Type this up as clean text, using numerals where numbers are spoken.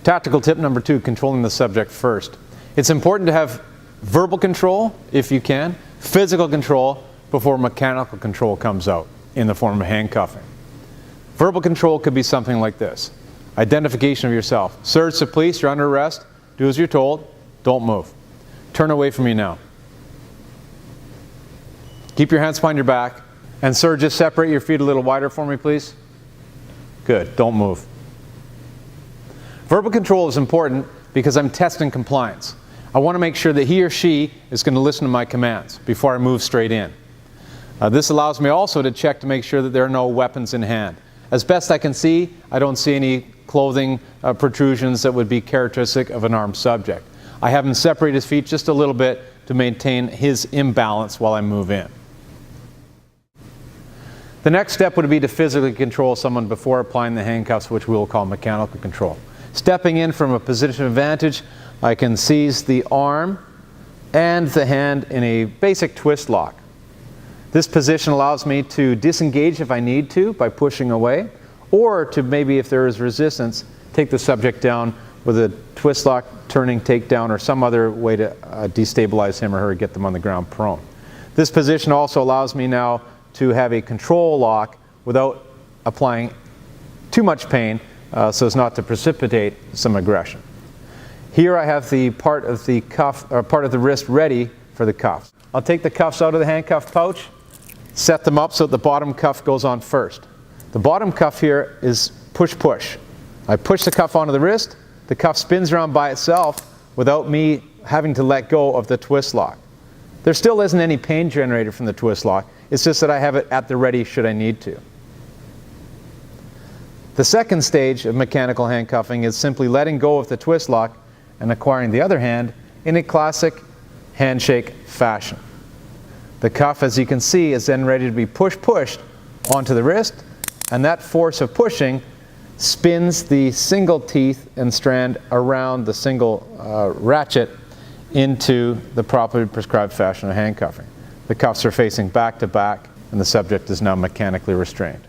Tactical tip number 2, controlling the subject first. It's important to have verbal control, if you can, physical control before mechanical control comes out in the form of handcuffing. Verbal control could be something like this. Identification of yourself. Sir, it's the police, you're under arrest. Do as you're told. Don't move. Turn away from me now. Keep your hands behind your back. And sir, just separate your feet a little wider for me, please. Good. Don't move. Verbal control is important because I'm testing compliance. I want to make sure that he or she is going to listen to my commands before I move straight in. This allows me also to check to make sure that there are no weapons in hand. As best I can see, I don't see any clothing protrusions that would be characteristic of an armed subject. I have him separate his feet just a little bit to maintain his imbalance while I move in. The next step would be to physically control someone before applying the handcuffs, which we will call mechanical control. Stepping in from a position of advantage, I can seize the arm and the hand in a basic twist lock. This position allows me to disengage if I need to by pushing away, or to maybe, if there is resistance, take the subject down with a twist lock, turning takedown, or some other way to destabilize him or her, get them on the ground prone. This position also allows me now to have a control lock without applying too much pain, so as not to precipitate some aggression. Here I have the part of the cuff, or part of the wrist ready for the cuffs. I'll take the cuffs out of the handcuff pouch, set them up so that the bottom cuff goes on first. The bottom cuff here is push-push. I push the cuff onto the wrist, the cuff spins around by itself without me having to let go of the twist lock. There still isn't any pain generated from the twist lock, it's just that I have it at the ready should I need to. The second stage of mechanical handcuffing is simply letting go of the twist lock and acquiring the other hand in a classic handshake fashion. The cuff, as you can see, is then ready to be pushed onto the wrist, and that force of pushing spins the single teeth and strand around the single ratchet into the properly prescribed fashion of handcuffing. The cuffs are facing back to back, and the subject is now mechanically restrained.